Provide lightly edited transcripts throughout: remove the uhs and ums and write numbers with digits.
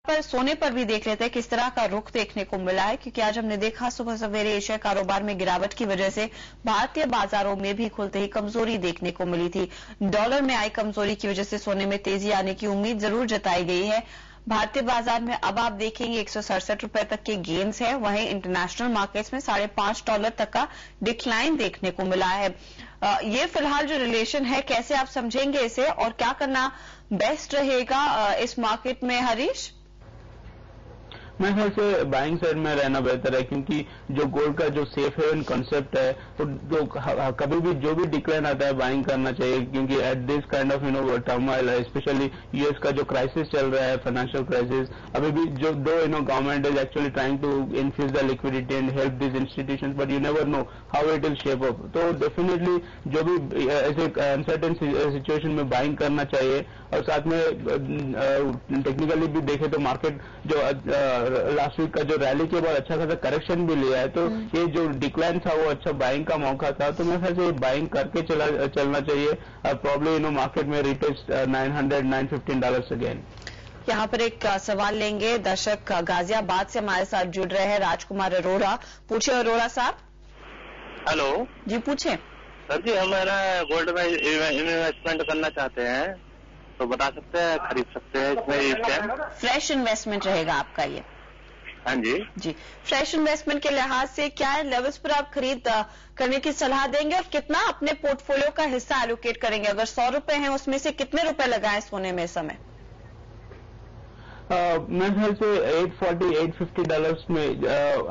पर सोने पर भी देख लेते हैं किस तरह का रुख देखने को मिला है, क्योंकि आज हमने देखा सुबह सवेरे एशिया कारोबार में गिरावट की वजह से भारतीय बाजारों में भी खुलते ही कमजोरी देखने को मिली थी। डॉलर में आई कमजोरी की वजह से सोने में तेजी आने की उम्मीद जरूर जताई गई है। भारतीय बाजार में अब आप देखेंगे 167 रुपए तक के गेन्स है, वहीं इंटरनेशनल मार्केट्स में $5.5 तक का डिक्लाइन देखने को मिला है। ये फिलहाल जो रिलेशन है, कैसे आप समझेंगे इसे और क्या करना बेस्ट रहेगा इस मार्केट में, हरीश? मैं ख्याल से बाइंग साइड में रहना बेहतर है, क्योंकि जो गोल्ड का जो सेफ हेवन कॉन्सेप्ट है, तो जो कभी भी जो भी डिक्लाइन आता है बाइंग करना चाहिए, क्योंकि at this kind of turmoil, specially US का जो क्राइसिस चल रहा है, फाइनेंशियल क्राइसिस, अभी भी जो दो government is actually trying to infuse the liquidity and help this institutions, but you never know how it will shape up. तो डेफिनेटली जो भी ऐसे अनसर्टेन सिचुएशन में बाइंग करना चाहिए। और साथ में टेक्निकली भी देखे तो मार्केट जो लास्ट वीक का जो रैली के बाद अच्छा खासा करेक्शन भी लिया है, तो ये जो डिक्लाइन था वो अच्छा बाइंग का मौका था। तो मेरे ख्याल से बाइंग करके चलना चाहिए। प्रॉब्लम मार्केट में रिटेस्ट $900-915 अगेन। यहाँ पर एक सवाल लेंगे, दर्शक गाजियाबाद से हमारे साथ जुड़ रहे हैं, राजकुमार अरोड़ा। पूछे अरोड़ा साहब। हेलो जी, पूछे सर जी। हम गोल्ड में इन्वेस्टमेंट करना चाहते हैं, तो बता सकते हैं, खरीद सकते हैं इसमें? इस टाइम फ्रेश इन्वेस्टमेंट रहेगा आपका ये? हाँ जी जी। फ्रेश इन्वेस्टमेंट के लिहाज से क्या लेवल्स पर आप खरीद करने की सलाह देंगे और कितना अपने पोर्टफोलियो का हिस्सा एलोकेट करेंगे? अगर 100 रुपए हैं, उसमें से कितने रुपए लगाएं सोने में इस समय? मेरे ख्याल से $840-850 में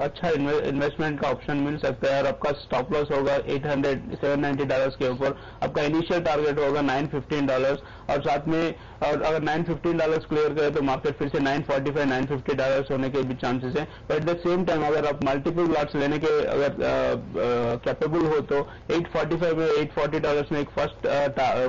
अच्छा इन्वेस्टमेंट का ऑप्शन मिल सकता है, और आपका स्टॉप लॉस होगा $800-790 के ऊपर। आपका इनिशियल टारगेट होगा $915, और साथ में अगर $915 क्लियर करे तो मार्केट फिर से $945-950 होने के भी चांसेस हैं। But at the same time अगर आप मल्टीपल लॉट्स लेने के अगर कैपेबल हो तो $845 में $840 में एक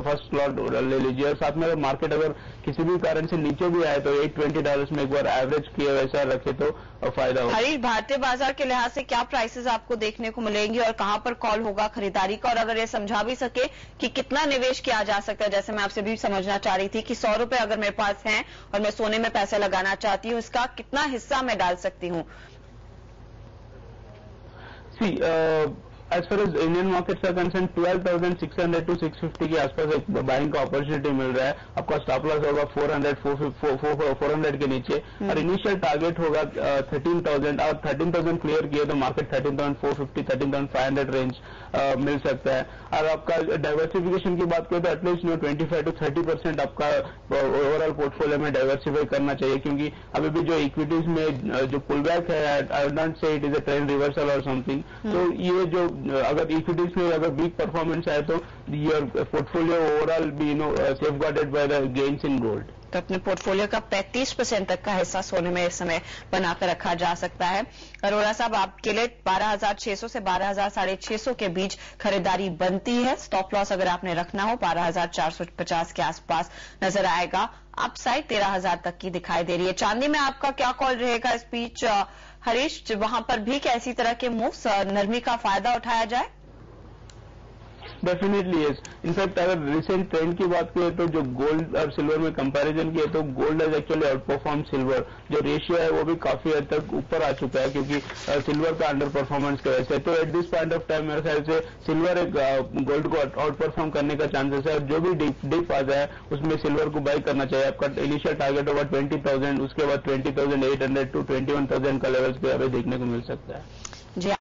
फर्स्ट लॉट ले लीजिए। और साथ में अगर मार्केट अगर किसी भी कारण से नीचे भी आए तो $820 में एक बार एवरेज किए वैसा रखे तो फायदा होगा। हरीश, भारतीय बाजार के लिहाज से क्या प्राइसेस आपको देखने को मिलेंगी और कहां पर कॉल होगा खरीदारी का? और अगर ये समझा भी सके कि कितना निवेश किया जा सकता है, जैसे मैं आपसे भी समझना चाह रही थी कि 100 रुपए अगर मेरे पास हैं और मैं सोने में पैसे लगाना चाहती हूं, इसका कितना हिस्सा मैं डाल सकती हूं? As far as Indian markets are concern 12,600 to 650 के आसपास एक बाइंग का अपॉर्चुनिटी मिल रहा है। आपका स्टॉप लॉस होगा 400 के नीचे, और इनिशियल टारगेट होगा 13,000। और 13,000 क्लियर किए तो मार्केट 13,450 13,500 रेंज मिल सकता है। और आपका डाइवर्सिफिकेशन की बात करें तो एटलीस्ट 25 to 30% आपका ओवरऑल पोर्टफोलियो में डाइवर्सिफाई करना चाहिए, क्योंकि अभी भी जो इक्विटीज में जो पुल बैक है, आई वुड नॉट से it is a trend reversal और समथिंग। तो ये जो अगर इक्विटीज में अगर वीक परफॉर्मेंस आए तो your portfolio overall be safe guarded by the gains in gold. तो अपने पोर्टफोलियो का 35% तक का हिस्सा सोने में इस समय बनाकर रखा जा सकता है। अरोड़ा साहब, आपके लिए 12,600 से 12,650 के बीच खरीदारी बनती है। स्टॉप लॉस अगर आपने रखना हो 12,450 के आसपास नजर आएगा। अपसाइड 13,000 तक की दिखाई दे रही है। चांदी में आपका क्या कॉल रहेगा इस बीच, हरीश? वहां पर भी क्या इसी तरह के मूव्स, नरमी का फायदा उठाया जाए? Definitely yes. इनफैक्ट अगर रिसेंट ट्रेंड की बात करें तो जो गोल्ड और सिल्वर में कंपैरिजन किए तो gold is actually out perform silver. जो रेशियो है वो भी काफी हद तक ऊपर आ चुका है, क्योंकि सिल्वर का अंडर परफॉर्मेंस की वजह से। तो at this point of time मेरे ख्याल से सिल्वर एक गोल्ड को आउट परफॉर्म करने का चांसेस है। और जो भी डिप आ जाए उसमें सिल्वर को बाई करना चाहिए। आपका इनिशियल टारगेट होगा 20,000, उसके बाद 20,800 to 21,000 का लेवल्स पे अभी देखने को मिल सकता है। जी।